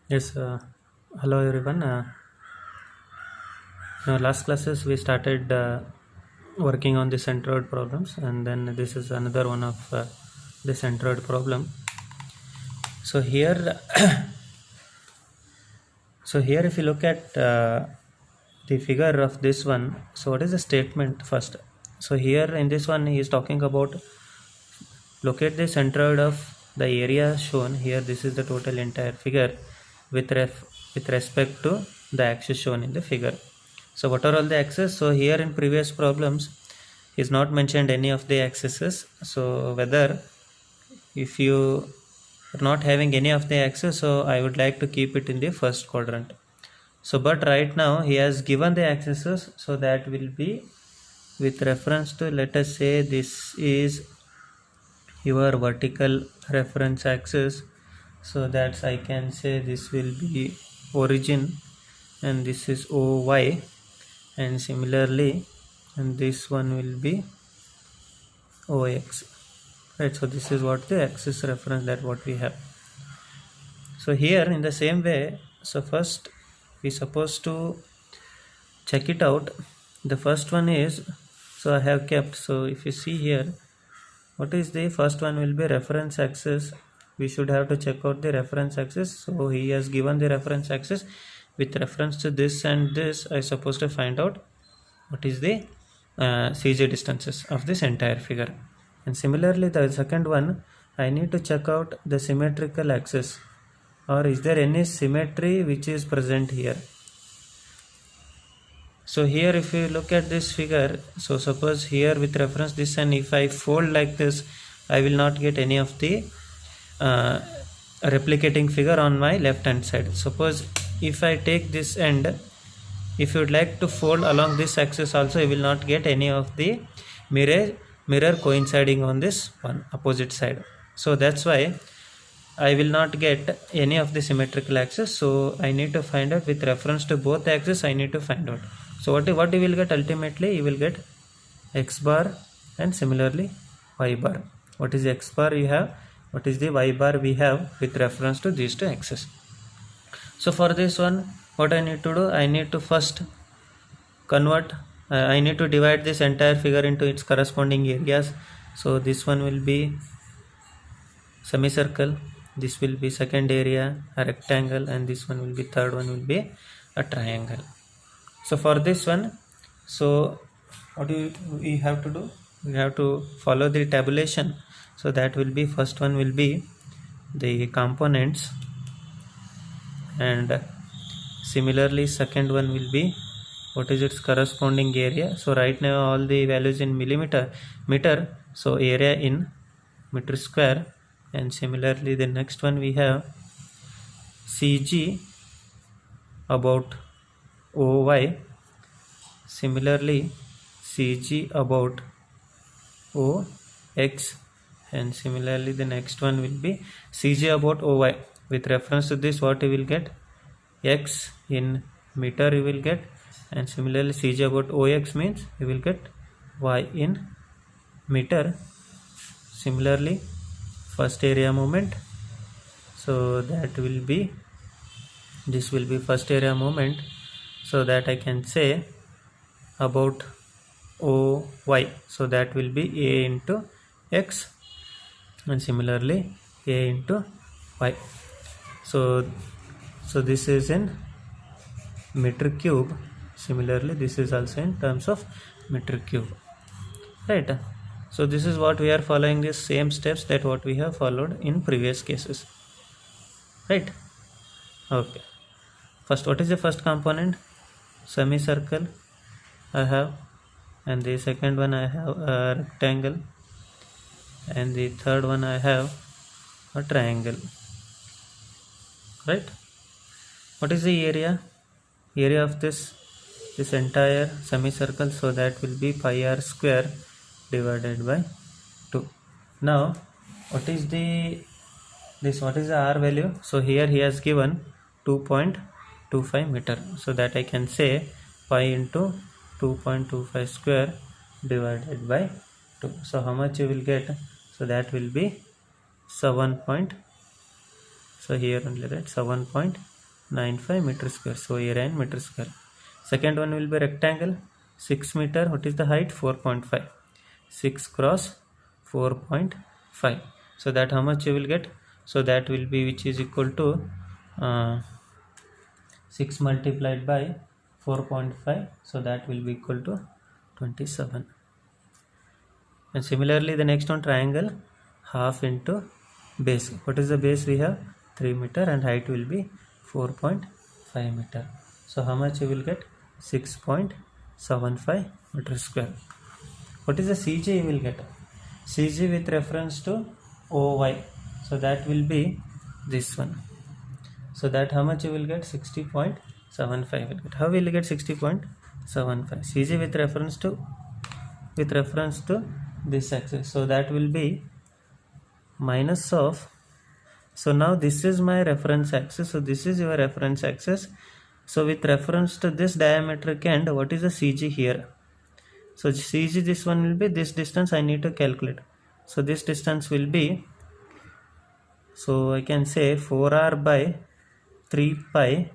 Yes, hello everyone. In our last classes we started working on the centroid problems, and then this is another one of the centroid problem. So here, so here, if you look at the figure of this one, so what is the statement first? So here in this one, he is talking about locate the centroid of the area shown here. This is the total entire figure with respect to the axis shown in the figure. So what are all the axes? So here in previous problems is not mentioned any of the axes. So whether if you are not having any of the axes, so I would like to keep it in the first quadrant. So but right now he has given the axes, so that will be with reference to, let us say this is your vertical reference axis, so that I can say this will be origin and this is OY, and similarly and this one will be OX, right? So this is what the axis reference that what we have. So here in the same way, so first we supposed to check it out. The first one is, so I have kept, so if you see here, what is the first one will be reference axis. We should have to check out the reference axis. So he has given the reference axis with reference to this and this. I supposed to find out what is the CJ distances of this entire figure. And similarly the second one, I need to check out the symmetrical axis, or is there any symmetry which is present here. So here if you look at this figure, so suppose here with reference this, and if I fold like this, I will not get any of the replicating figure on my left hand side. Suppose if I take this end, if you would like to fold along this axis also, you will not get any of the mirror coinciding on this one opposite side. So that's why I will not get any of the symmetrical axis. So I need to find out with reference to both axes. I need to find out. So what you will get ultimately, you will get x bar and similarly y bar. What is the x bar you have? What is the y bar we have with reference to these two axes? So for this one, what I need to do? I need to first convert. I need to divide this entire figure into its corresponding areas. So this one will be semicircle, this will be second area, a rectangle, and this one will be third one will be a triangle. So for this one, so what we have to do? We have to follow the tabulation. So that will be, first one will be the components, and similarly second one will be what is its corresponding area. So right now all the values in meter, so area in meter square. And similarly the next one we have CG about OY, similarly CG about OX, and similarly the next one will be CG about OY. With reference to this, what you will get? X in meter you will get, and similarly CG about OX means you will get Y in meter. Similarly first area moment, so that will be, this will be first area moment, so that I can say about OY, so that will be A into X, and similarly A into Y. So this is in meter cube. Similarly this is also in terms of meter cube, right? So this is what we are following, the same steps that what we have followed in previous cases, right? Okay, first what is the first component? Semicircle I have, and the second one I have a rectangle, and the third one I have a triangle, right? What is the area of this entire semicircle? So that will be pi r square divided by 2. Now what is the r value? So here he has given 2.25 meter, so that I can say pi into 2.25 square divided by 2. So how much you will get? So that will be 7 point, so here only, right, 7.5 4.95 meter square. So area in meter square. Second one will be rectangle, 6 meter. What is the height? 4.5. 6 cross 4.5. So that how much you will get? So that will be, which is equal to 6 multiplied by 4.5. So that will be equal to 27. And similarly the next one, triangle, half into base. What is the base? We have 3 meter and height will be 4.5 meter. So how much you will get? 6.75 meter square. What is the CG you will get? CG with reference to OY. So that will be this one. So that how much you will get? 60.75 will get. How will you get 60.75? CG with reference to this axis. So that will be minus of, so now this is my reference axis, so this is your reference axis. So with reference to this diametric end, what is the CG here? So CG, this one will be this distance I need to calculate. So this distance will be, so I can say 4r by 3 pi.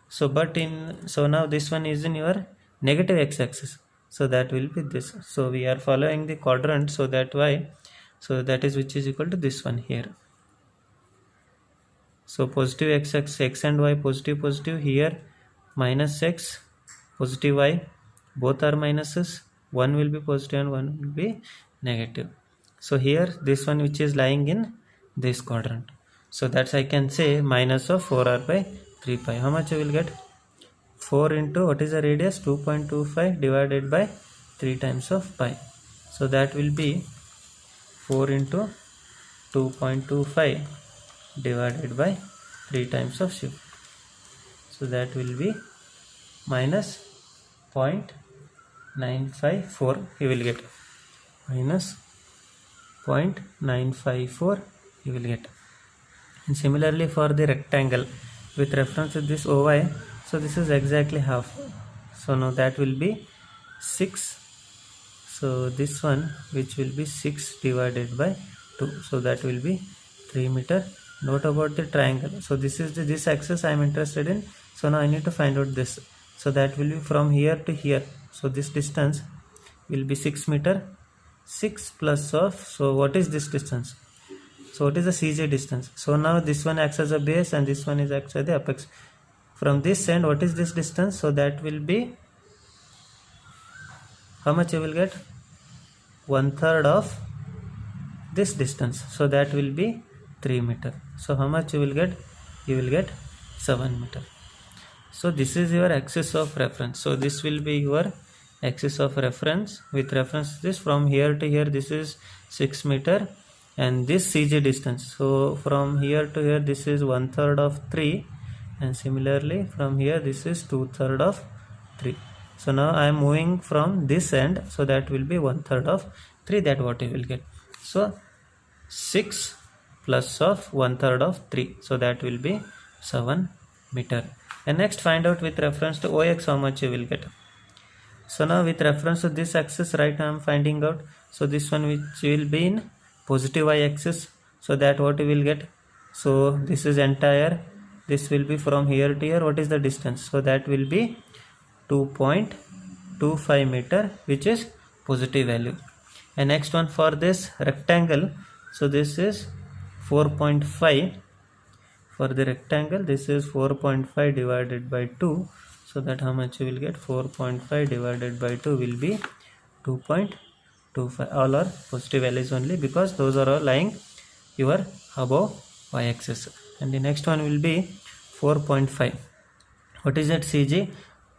So but so now this one is in your negative x-axis. So that will be this. So we are following the quadrant, so that y, so that is which is equal to this one here. So positive x-axis, x and y positive, here minus x, positive y, both are minuses, one will be positive and one will be negative. So here this one which is lying in this quadrant. So that's I can say minus of 4r by 3 pi. How much you will get? 4 into what is the radius? 2.25 divided by 3 times of pi. So that will be 4 into 2.25 divided by 3 times of shift. So that will be minus 0.954 you will get. Minus 0.954 you will get. And similarly for the rectangle, with reference to this OY, so this is exactly half. So now that will be 6. So this one which will be 6 divided by 2. So that will be 3 meter. Note about the triangle. So this is this axis I am interested in. So now I need to find out this. So that will be from here to here. So this distance will be 6 meter. 6 plus of, so what is this distance? So what is the CJ distance? So now this one acts as a base and this one is acts as the apex. From this end, what is this distance? So that will be, how much you will get? 1/3 of this distance. So that will be 3 meter. So how much you will get? You will get 7 meter. So this is your axis of reference. So this will be your axis of reference. With reference to this, from here to here, this is 6 meter. And this CG distance, so from here to here this is 1/3 of 3, and similarly from here this is 2/3 of 3. So now I am moving from this end, so that will be 1/3 of 3, that what you will get. So 6 plus of 1/3 of 3, so that will be 7 meter. And next find out with reference to OX how much you will get. So now with reference to this axis, right, I am finding out. So this one which will be in positive y-axis, so that what you will get. So this is entire, this will be from here to here, what is the distance? So that will be 2.25 meter, which is positive value. And next one for this rectangle, so this is 4.5. For the rectangle, this is 4.5 divided by 2. So that how much you will get? 4.5 divided by 2 will be 2.25. All are positive values only, because those are all lying your above y-axis. And the next one will be 4.5. What is that CG?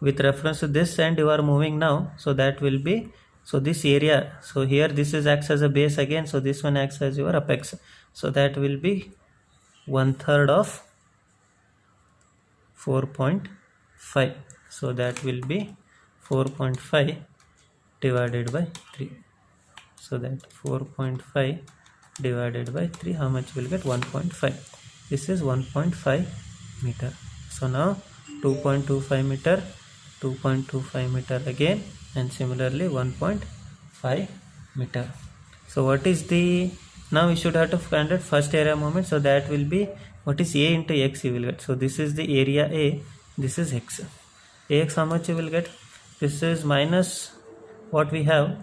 With reference to this end you are moving now, so that will be, so this area, so here this is acts as a base again, so this one acts as your apex. So that will be 1/3 of 4.5. So that will be 4.5 divided by 3. So that 4.5 divided by 3, how much will get? 1.5. This is 1.5 meter. So now 2.25 meter, 2.25 meter again, and similarly 1.5 meter. So what is the Now we should have to find out first area moment. So that will be, what is A into X you will get. So this is the area A, this is X. Ax how much you will get? This is minus what we have.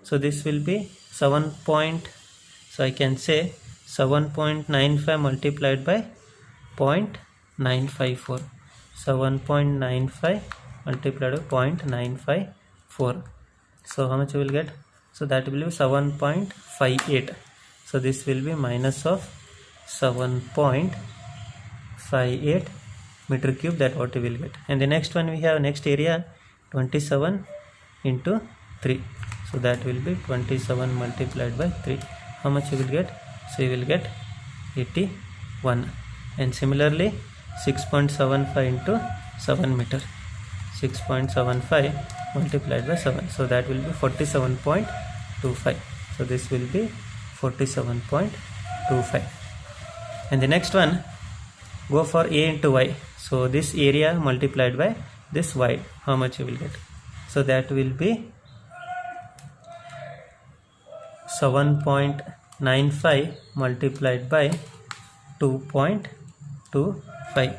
So this will be 7 point, so I can say 7.95 multiplied by 0.954. 7.95 multiplied by 0.954. So how much you will get? So that will be 7.58. So this will be minus of 7.58 meter cube, that what you will get. And the next one we have, next area 27 into 3. So that will be 27 multiplied by 3. How much you will get? So you will get 81. And similarly 6.75 into 7 meter. 6.75 multiplied by 7. So that will be 47.25. So this will be 47.25. And the next one, go for A into Y. So this area multiplied by this Y, how much you will get? So that will be 7.95 multiplied by 2.25.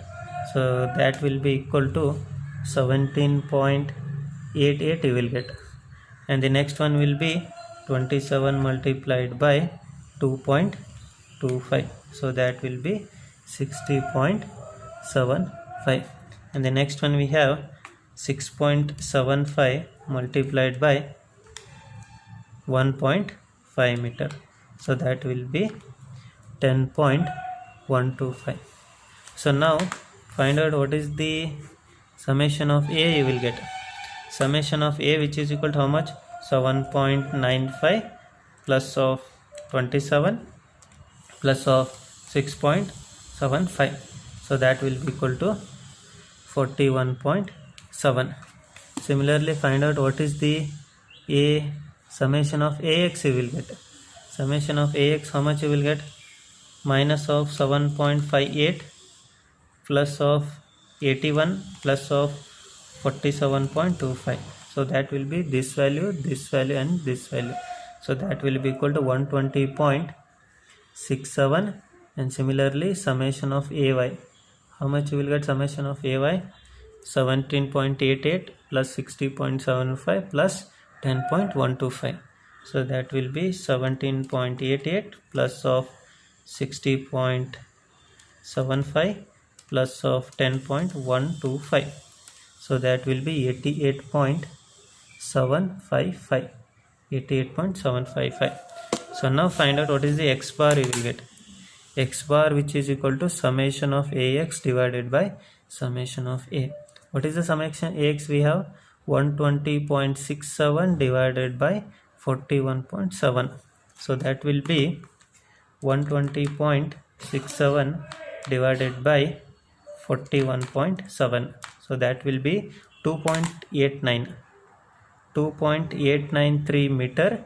So that will be equal to 17.88 you will get. And the next one will be 27 multiplied by 2.25. So that will be 60.75. And the next one we have 6.75 multiplied by 1.5 meter. So that will be 10.125. So now find out what is the summation of A you will get. Summation of A, which is equal to how much? 7.95 plus of 27 plus of 6.75. So that will be equal to 41.7. Similarly find out what is the A summation of AX you will get. Summation of AX, how much you will get? Minus of 7.58 plus of 81 plus of 47.25. So that will be this value and this value. So that will be equal to 120.67. And similarly summation of AY, how much you will get? Summation of AY 17.88 plus 60.75 plus 10.125. So that will be 17.88 plus of 60.75 plus of 10.125. So that will be 88.755. 88.755. So now find out what is the X bar you will get. X bar, which is equal to summation of AX divided by summation of A. What is the summation AX? We have 120.67 divided by 41.7. So that will be 120.67 divided by 41.7. So that will be 2.893 meter.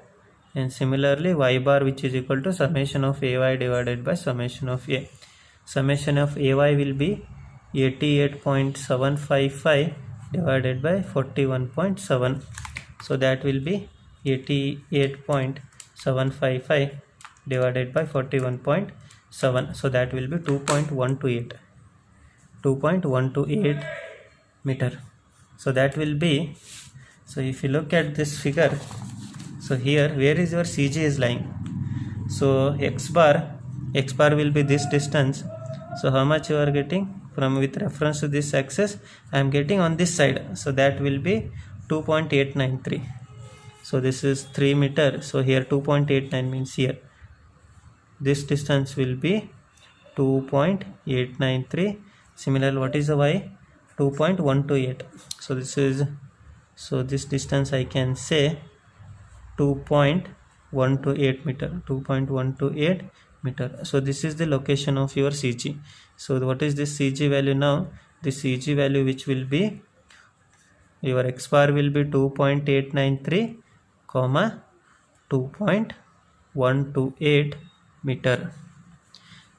And similarly Y bar, which is equal to summation of AY divided by summation of A. Summation of AY will be 88.755 divided by 41.7. So that will be 88.755 divided by 41.7. So that will be 2.128 meter. So that will be, so if you look at this figure, so here where is your CG is lying? So X bar will be this distance. So how much you are getting from with reference to this axis? I am getting on this side. So that will be 2.893. So this is 3 meter. So here 2.89 means here this distance will be 2.893. Similarly, what is the Y? 2.128. So this is, so this distance I can say 2.128 meter. 2.128 meter. So this is the location of your CG. So what is this CG value now? The CG value, which will be your X bar will be 2.893 comma 2.128 meter.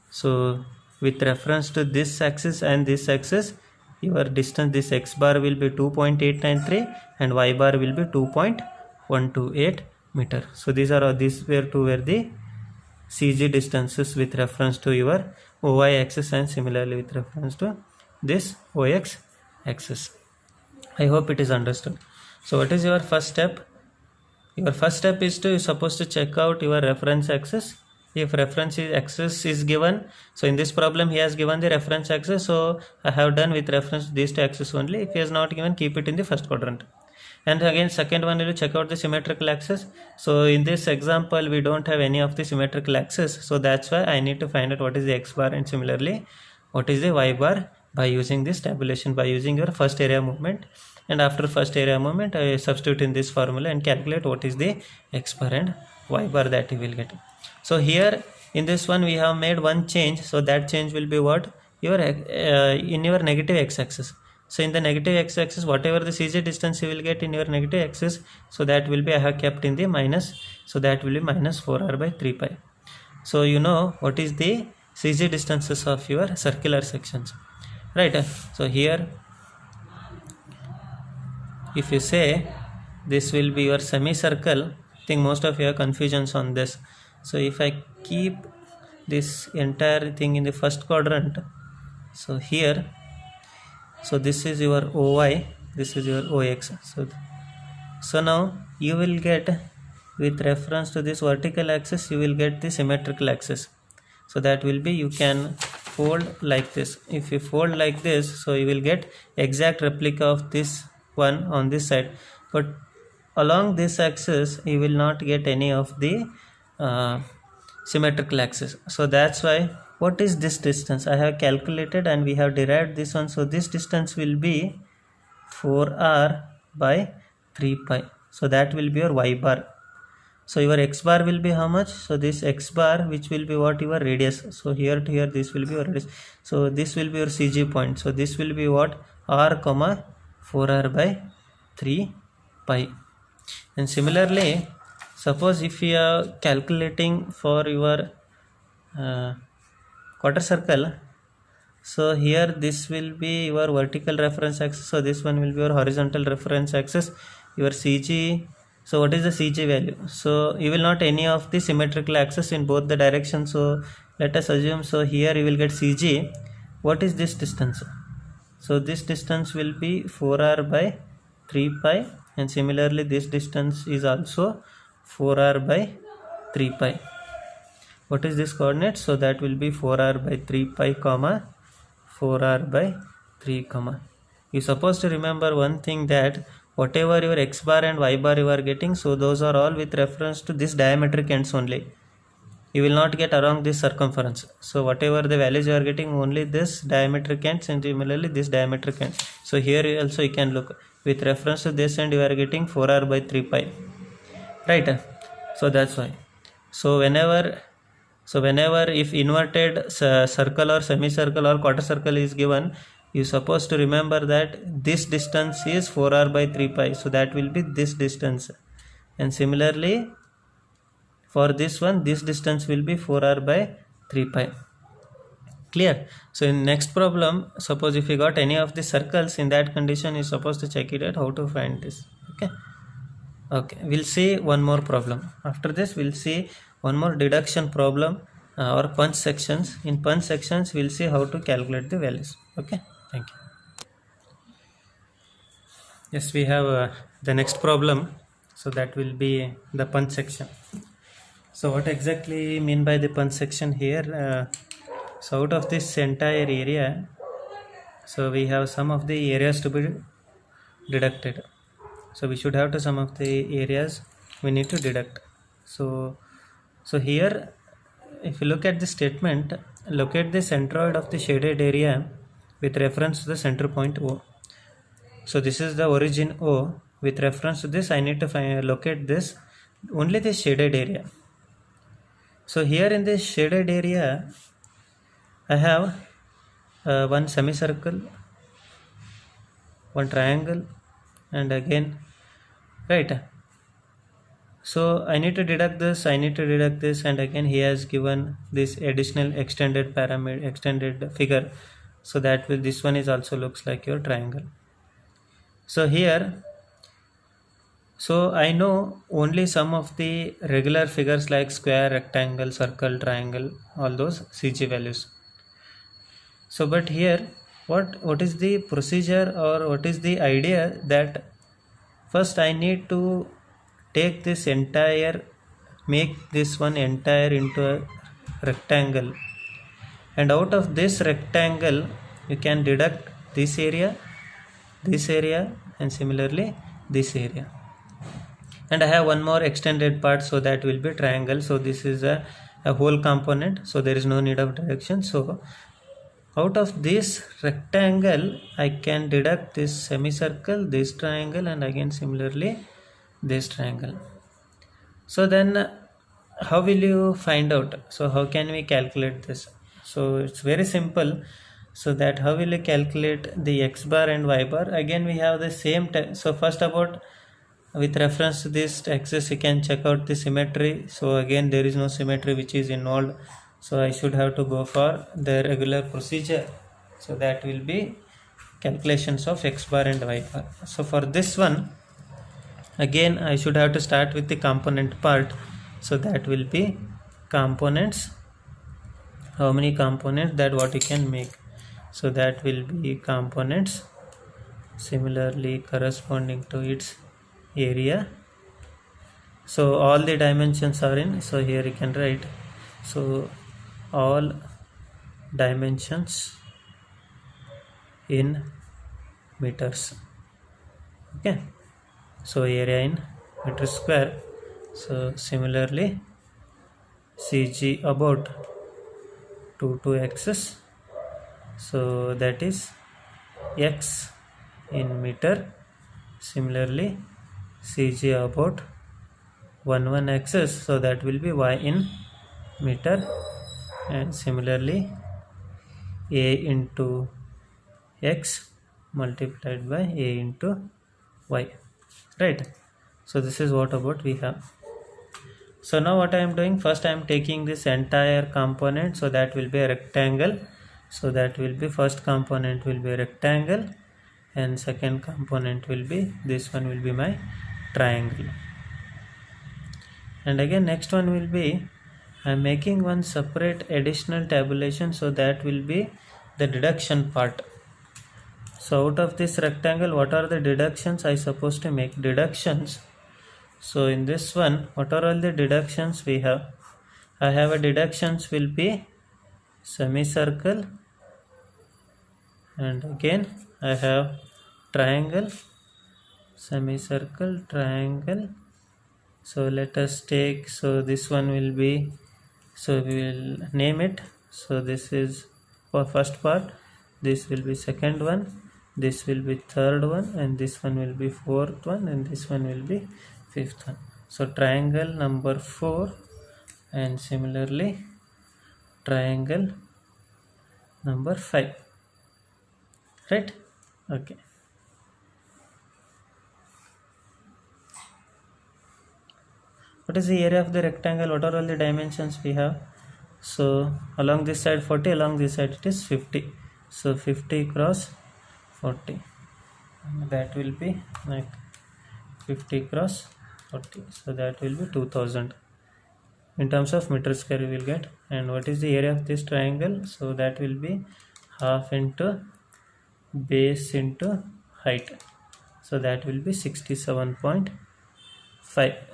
So with reference to this axis and this axis, your distance, this X bar will be 2.893 and Y bar will be 2.128 meter. So these were the CG distances with reference to your OY axis and similarly with reference to this OX axis. I hope it is understood. So what is your first step? Your first step is to, you're supposed to check out your reference axis. If reference axis is given, so in this problem he has given the reference axis, so I have done with reference to these two axes only. If he has not given, keep it in the first quadrant. And again second one will check out the symmetrical axis. So in this example we don't have any of the symmetrical axis, so that's why I need to find out what is the x bar and similarly what is the y bar by using this tabulation, by using your first area movement. And after first area movement I substitute in this formula and calculate what is the x bar and y bar that you will get. So here in this one we have made one change, so that change will be what? Your in your negative x-axis. So in the negative x-axis, whatever the CG distance you will get in your negative axis, so that will be, I have kept in the minus, so that will be minus 4r by 3 pi. So you know what is the CG distances of your circular sections, right? So here if you say this will be your semicircle, I think most of you have confusions on this. So if I keep this entire thing in the first quadrant, so here, so this is your OY, this is your OX. So now you will get, with reference to this vertical axis, you will get the symmetrical axis. So that will be, you can fold like this. If you fold like this, so you will get exact replica of this one on this side, but along this axis you will not get any of the symmetrical axis. So that's why, what is this distance? I have calculated and we have derived this one. So this distance will be 4r by 3 pi. So that will be your y bar. So your x bar will be how much? So this x bar, which will be what? Your radius. So here to here this will be your radius. So this will be your CG point. So this will be what? R comma 4r by 3 pi. And similarly, suppose if you are calculating for your quarter circle, so here this will be your vertical reference axis, so this one will be your horizontal reference axis, your CG. So what is the CG value? So you will not any of the symmetrical axis in both the directions. So let us assume, so here you will get CG. What is this distance? So this distance will be 4r by 3 pi, and similarly this distance is also 4r by 3 pi. What is this coordinate? So that will be 4r by 3 pi comma 4r by 3 comma. You supposed to remember one thing, that whatever your x bar and y bar you are getting, so those are all with reference to this diametric ends only. You will not get around this circumference. So whatever the values you are getting, only this diametric ends and similarly this diametric ends. So here also you can look, with reference to this end you are getting 4r by 3 pi, right? So that's why. So whenever if inverted circle or semicircle or quarter circle is given, you supposed to remember that this distance is 4r by 3 pi, so that will be this distance, and similarly for this one, this distance will be 4r by 3 pi. Clear? So in next problem, suppose if you got any of the circles, in that condition you supposed to check it out how to find this. Okay, we'll see one more problem. After this we'll see one more deduction problem or punch sections. In punch sections we'll see how to calculate the values. Okay, thank you. Yes, we have the next problem, so that will be the punch section. So what exactly mean by the punch section here? So out of this entire area, so we have some of the areas to be deducted. So we should have to some of the areas we need to deduct. So here if you look at the statement, locate the centroid of the shaded area with reference to the center point O. So this is the origin O. With reference to this I need to locate this, only the shaded area. So here in this shaded area I have one semicircle, one triangle, and again, right? So I need to deduct this, and again he has given this additional extended pyramid, extended figure, so that this one is also looks like your triangle. So here So I know only some of the regular figures like square, rectangle, circle, triangle, all those CG values. So but here what is the procedure or what is the idea that first I need to take this entire, make this one entire into a rectangle, and out of this rectangle you can deduct this area and similarly this area, and I have one more extended part, so that will be triangle. So this is a whole component, so there is no need of direction. So out of this rectangle I can deduct this semicircle, this triangle, and again similarly this triangle. So then how will you find out? So how can we calculate this? So it's very simple. So that how will you calculate the x bar and y bar? Again we have the same so first about, with reference to this axis you can check out the symmetry. So again there is no symmetry which is involved, so I should have to go for the regular procedure. So that will be calculations of x bar and y bar. So for this one again I should have to start with the component part. So that will be components, how many components, that what you can make. So that will be components similarly corresponding to its area. So all the dimensions are in, so here you can write, so all dimensions in meters. Okay, so area in meter square. So similarly CG about 2 axis, so that is x in meter. Similarly CG about 1 axis, so that will be y in meter, and similarly a into x multiplied by a into y, right? So this is what about we have. So now what I am doing, first I am taking this entire component, so that will be a rectangle. So that will be first component will be a rectangle, and second component will be, this one will be my triangle. And again next one will be, I am making one separate additional tabulation, so that will be the deduction part. So out of this rectangle what are the deductions I supposed to make? Deductions. So in this one what are all the deductions we have? I have a deductions will be semicircle, and again I have triangle, semicircle, triangle. So let us take, so this one will be, so we will name it. So this is for first part, this will be second one, this will be third one, and this one will be fourth one, and this one will be fifth one. So triangle number 4, and similarly triangle number 5, right? Okay. What is the area of the rectangle? What are all the dimensions we have? So along this side 40, along this side it is 50. So 50 cross 40, that will be like 50 cross 40, so that will be 2000 in terms of meter square we will get. And what is the area of this triangle? So that will be half into base into height, so that will be 67.5.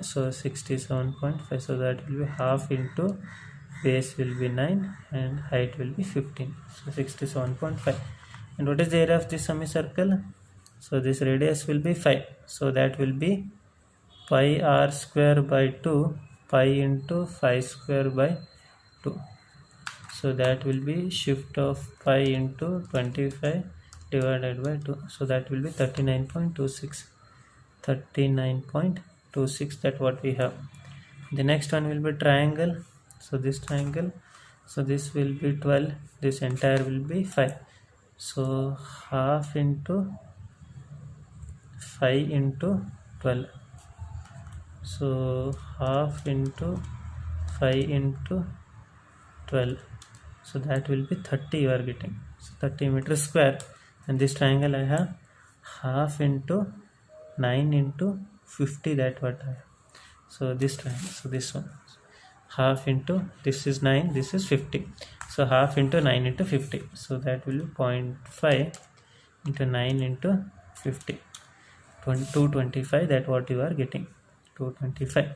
so 67.5, so that will be half into base will be 9 and height will be 15, so 67.5. And what is the area of this semicircle? So this radius will be 5, so that will be pi r square by 2, pi into 5 square by 2, so that will be shift of pi into 25 divided by 2, so that will be 39.26, 39.26, that what we have. The next one will be triangle. So this triangle, so this will be 12, this entire will be 5, so half into 5 into 12, so half into 5 into 12, so that will be 30 you are getting, so 30 meter square. And this triangle I have half into 9 into 50, that what I have. So this triangle, so this one, half into, this is 9, this is 50, so half into 9 into 50, so that will be 0.5 into 9 into 50, 225, that what you are getting, 225.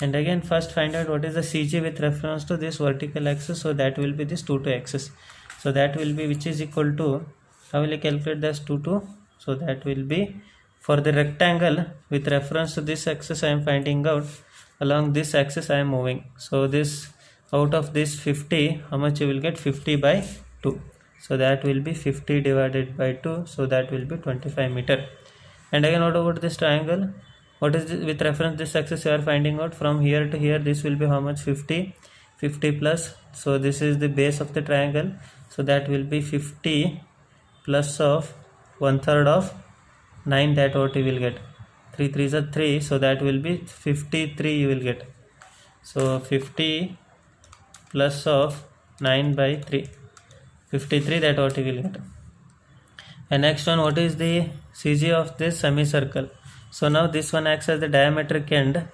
And again first find out what is the CG with reference to this vertical axis, so that will be this 2 to axis, so that will be, which is equal to, how will you calculate this 2 to, so that will be, for the rectangle with reference to this axis I am finding out, along this axis I am moving, so this, out of this 50, how much you will get, 50 by 2, so that will be 50 divided by 2, so that will be 25 meter. And again what about this triangle, what is this, with reference this axis you are finding out, from here to here this will be how much, 50, 50 plus, so this is the base of the triangle, so that will be 50 plus of 1/3 of 9, that what you will get, 3 3s are 3, so that will be 53 you will get, so 50 plus of 9 by 3, 53, that what you will get. And next one, what is the CG of this semicircle, so now this one acts as the diametric end,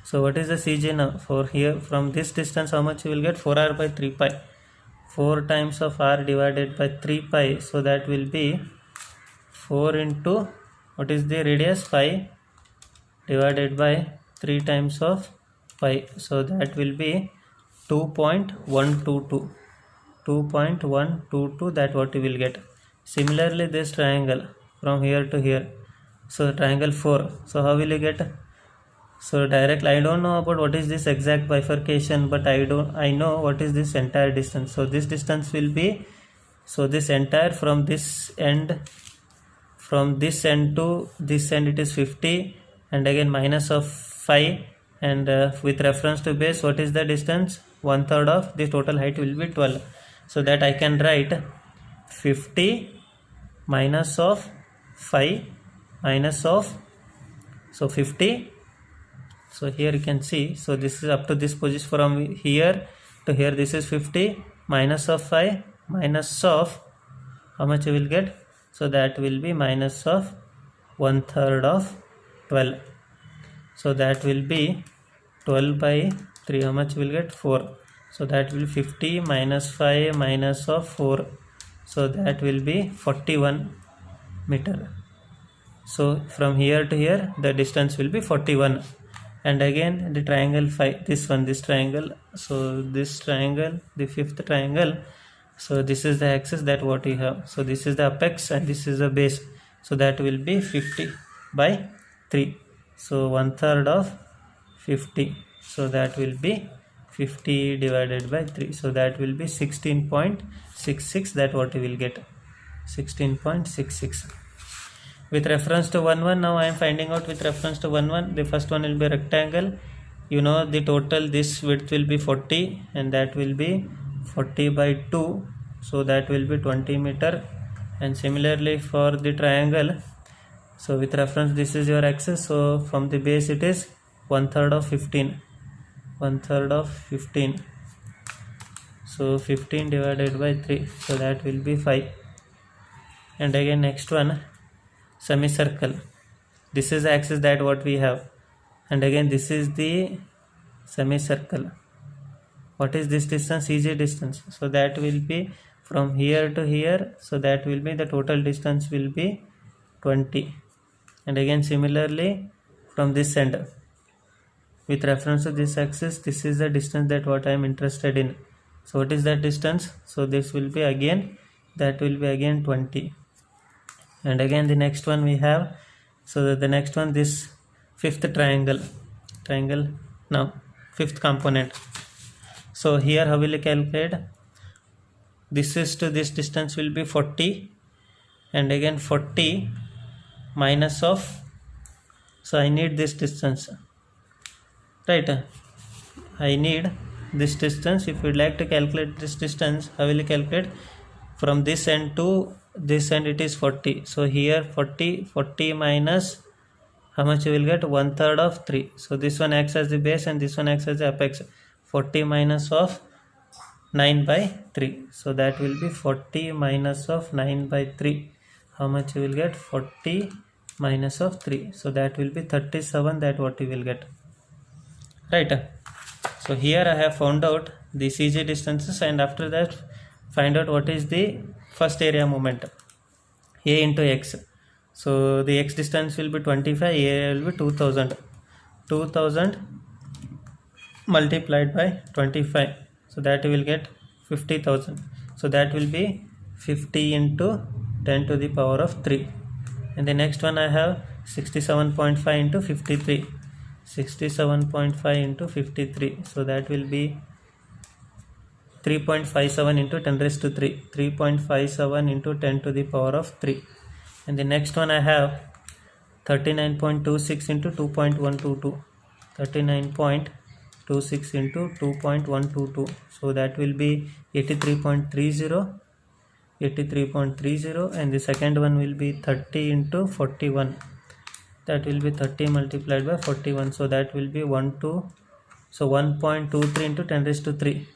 so what is the CG now, for here from this distance how much you will get, 4r by 3 pi, 4 times of r divided by 3 pi, so that will be 4 into, what is the radius, pi, divided by 3 times of pi, so that will be 2.122, 2.122, that what you will get. Similarly this triangle from here to here, so triangle 4, so how will you get, so directly I don't know about what is this exact bifurcation, but I know what is this entire distance, so this distance will be, so this entire from this end to this end it is 50, and again minus of 5, and with reference to base what is the distance, 1/3 of the total height will be 12, so that I can write 50 minus of 5 minus of, so 50, so here you can see, so this is up to this position, from here to here this is 50 minus of 5 minus of, how much you will get, so that will be minus of 1/3 of 12, so that will be 12 by 3, how much will get, 4, so that will be 50 minus 5 minus of 4, so that will be 41 meter, so from here to here the distance will be 41. And again the triangle 5, this one, this triangle, so this triangle, the fifth triangle, so this is the axis that what you have, so this is the apex and this is the base, so that will be 50 by 3, so 1/3 of 50, so that will be 50 divided by 3, so that will be 16.66, that what you will get, 16.66. With reference to 1 now I am finding out with reference to 1 the first one will be rectangle, you know the total, this width will be 40 and that will be 40 by 2, so that will be 20 meter. And similarly for the triangle, so with reference this is your axis, so from the base it is 1/3 of 15, 1/3 of 15, so 15 divided by 3, so that will be 5. And again next one, semicircle, this is the axis that what we have, and again this is the semicircle, what is this distance, CG distance, so that will be from here to here, so that will be the total distance will be 20. And again similarly from this end with reference to this axis, this is the distance that what I am interested in, so what is that distance, so this will be again, that will be again 20. And again the next one we have, so the next one, this fifth triangle now fifth component, so here how will you calculate, this is to this distance will be 40, and again 40 minus of, so I need this distance, right, I need this distance. If you would like to calculate this distance, how will you calculate, from this end to this end it is 40, so here 40 minus, how much you will get, 1/3 of 3, so this one acts as the base and this one acts as the apex, 40 minus of 9 by 3, so that will be 40 minus of 9 by 3, how much you will get, 40 minus of 3. So that will be 37, that what you will get. Right. So here I have found out the CG distances, and after that find out what is the first area moment, A into X. So the X distance will be 25, A will be 2000. 2000 multiplied by 25, so that you will get 50,000. So that will be 50 into 10 to the power of 3. And the next one I have 67.5 into 53. 67.5 into 53, so that will be 3.57 into 10 raised to 3. 3.57 into 10 to the power of 3. And the next one I have 39.26 into 2.122. 39.26 into 2.122, so that will be 83.30. 83.30, and the second one will be 30 into 41. That will be 30 multiplied by 41, so that will be 1.23 into 10 raised to 3.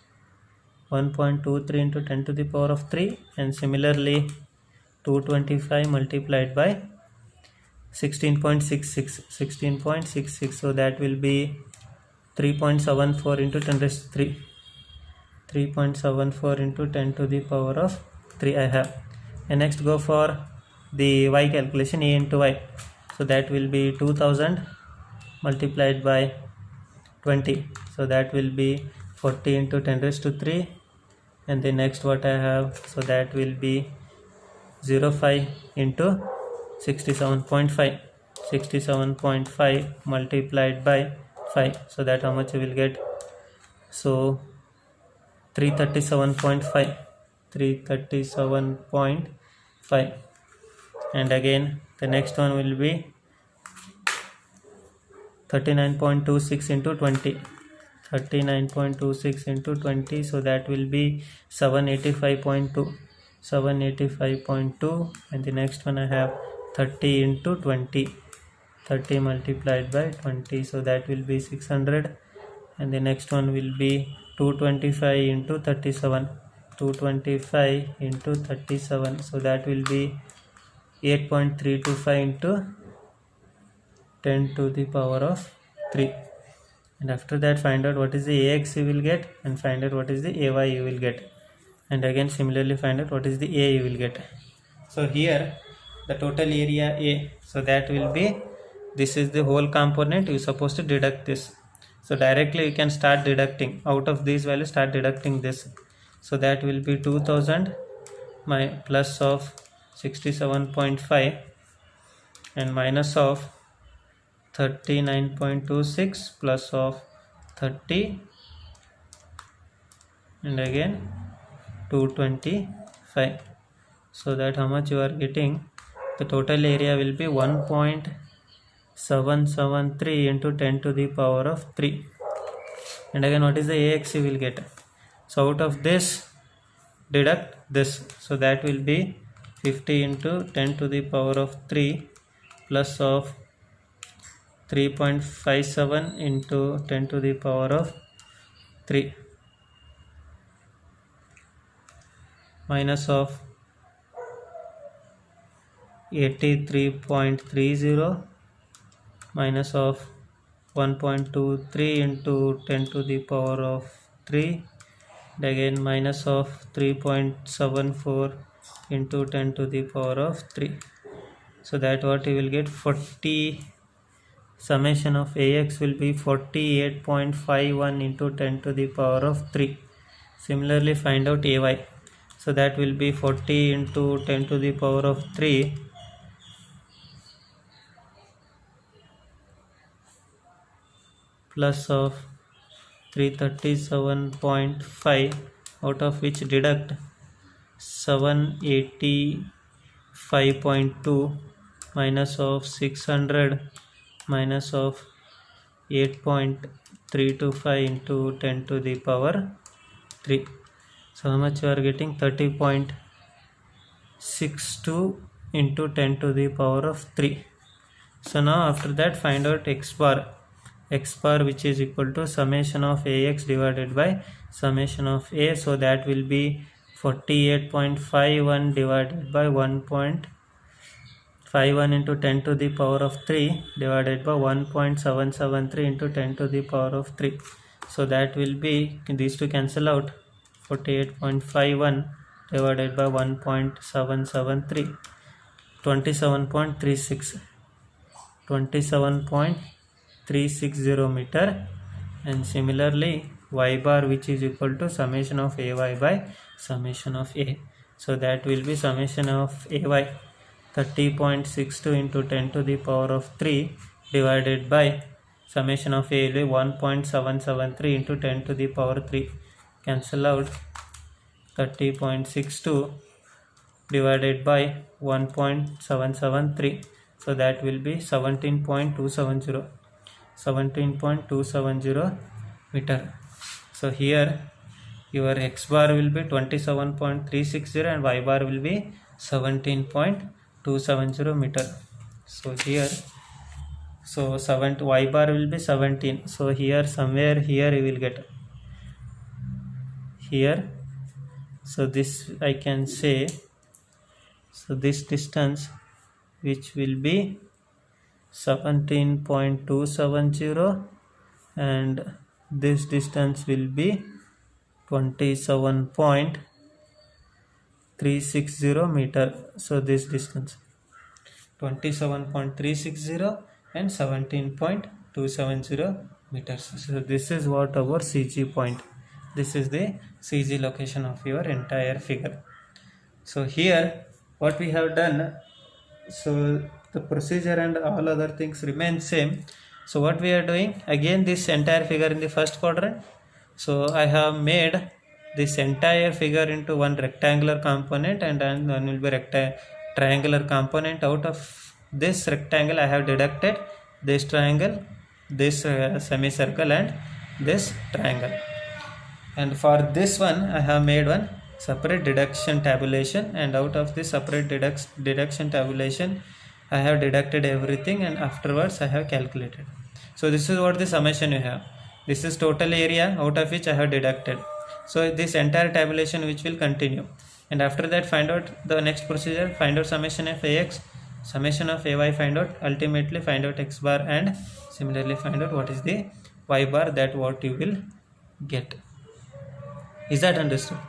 1.23 into 10 to the power of 3, and similarly 225 multiplied by 16.66. 16.66, so that will be 3.74 into 10 raised to 3. 3.74 into 10 to the power of 3 I have. And next go for the y calculation, A into y. So that will be 2000 multiplied by 20. So that will be 40 into 10 raised to 3. And the next what I have, so that will be 05 into 67.5. 67.5 multiplied by 5. So that how much you will get? So 337.5. 337.5. And again the next one will be 39.26 into 20. 39.26 into 20, so that will be 785.2. 785.2. And the next one I have 30 into 20. 30 multiplied by 20, so that will be 600. And the next one will be 225 into 37. 225 into 37, so that will be 8.325 into 10 to the power of 3. And after that find out what is the AX you will get, and find out what is the AY you will get, and again similarly find out what is the A you will get. So here the total area A, so that will be, this is the whole component, you are supposed to deduct this. So directly you can start deducting out of these values, start deducting this. So that will be 2000 my plus of 67.5 and minus of 39.26 plus of 30 and again 225. So that how much you are getting? The total area will be 1.773 into 10 to the power of 3. And again what is the AX you will get? So out of this deduct this, so that will be 50 into 10 to the power of 3 plus of 3.57 into 10 to the power of 3 minus of 83.30 minus of 1.23 into 10 to the power of 3 and again minus of 3.74 into 10 to the power of 3. So that what you will get, 40, summation of AX will be 48.51 into 10 to the power of 3. Similarly find out AY. So that will be 40 into 10 to the power of 3 plus of 337.5, out of which deduct 785.2 minus of 600 minus of 8.325 into 10 to the power 3. So how much you are getting? 30.62 into 10 to the power of 3. So now after that find out x bar, which is equal to summation of AX divided by summation of A. So that will be 48.51 divided by 1.47 51 into 10 to the power of 3 divided by 1.773 into 10 to the power of 3. So that will be, these two cancel out, 48.51 divided by 1.773, 27.36, 27.360 meter. And similarly y bar, which is equal to summation of ay by summation of a. So that will be summation of ay 30.62 into 10 to the power of 3 divided by summation of a 1.773 into 10 to the power 3. Cancel out 30.62 divided by 1.773. So that will be 17.270 meter. So here your x bar will be 27.360 and y bar will be 17.270 meter. So here, so y bar will be 17. So here somewhere here you will get here. So this I can say, so this distance which will be 17.270 and this distance will be 27.360 meter. So this distance 27.360 and 17.270 meters. So this is what our CG point. This is the CG location of your entire figure. So here what we have done, so the procedure and all other things remain same. So what we are doing, again this entire figure in the first quadrant. So I have made this entire figure into one rectangular component and then one will be triangular component. Out of this rectangle I have deducted this triangle, this semicircle and this triangle. And for this one I have made one separate deduction tabulation, and out of this separate deduction tabulation I have deducted everything and afterwards I have calculated. So this is what the summation you have. This is total area out of which I have deducted. So this entire tabulation which will continue, and after that find out the next procedure, find out summation of ax, summation of ay, find out, ultimately find out x bar, and similarly find out what is the y bar, that what you will get. Is that understood?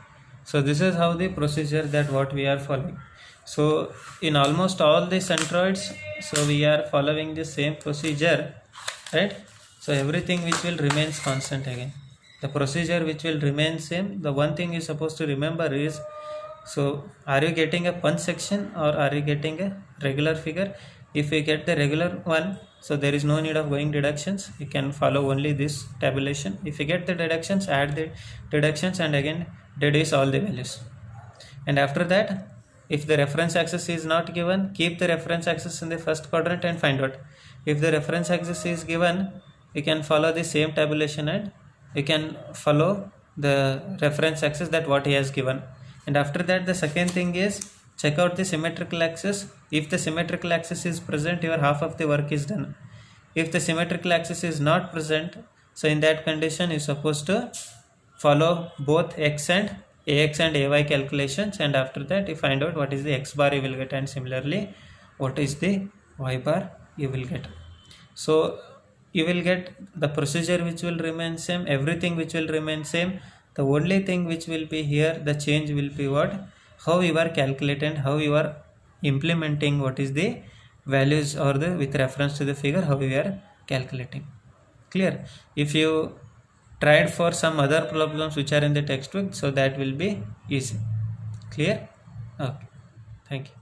So this is how the procedure that what we are following. So in almost all the centroids, so we are following the same procedure, right? So everything which will remains constant again. The procedure which will remain same. The one thing you supposed to remember is, so are you getting a punch section or are you getting a regular figure? If you get the regular one, so there is no need of going deductions. You can follow only this tabulation. If you get the deductions, add the deductions and again deduce all the values. And after that, if the reference axis is not given, keep the reference axis in the first quadrant and find out. If the reference axis is given, you can follow the same tabulation and you can follow the reference axis that what he has given. And after that, the second thing is check out the symmetrical axis. If the symmetrical axis is present, your half of the work is done. If the symmetrical axis is not present, so in that condition you are supposed to follow both ax and ay calculations, and after that you find out what is the x bar you will get, and similarly what is the y bar you will get. So you will get the procedure which will remain same, everything which will remain same. The only thing which will be here, the change will be what? How you are calculating, how you are implementing what is the values or the with reference to the figure, how you are calculating. Clear? If you tried for some other problems which are in the textbook, so that will be easy. Clear? Okay. Thank you.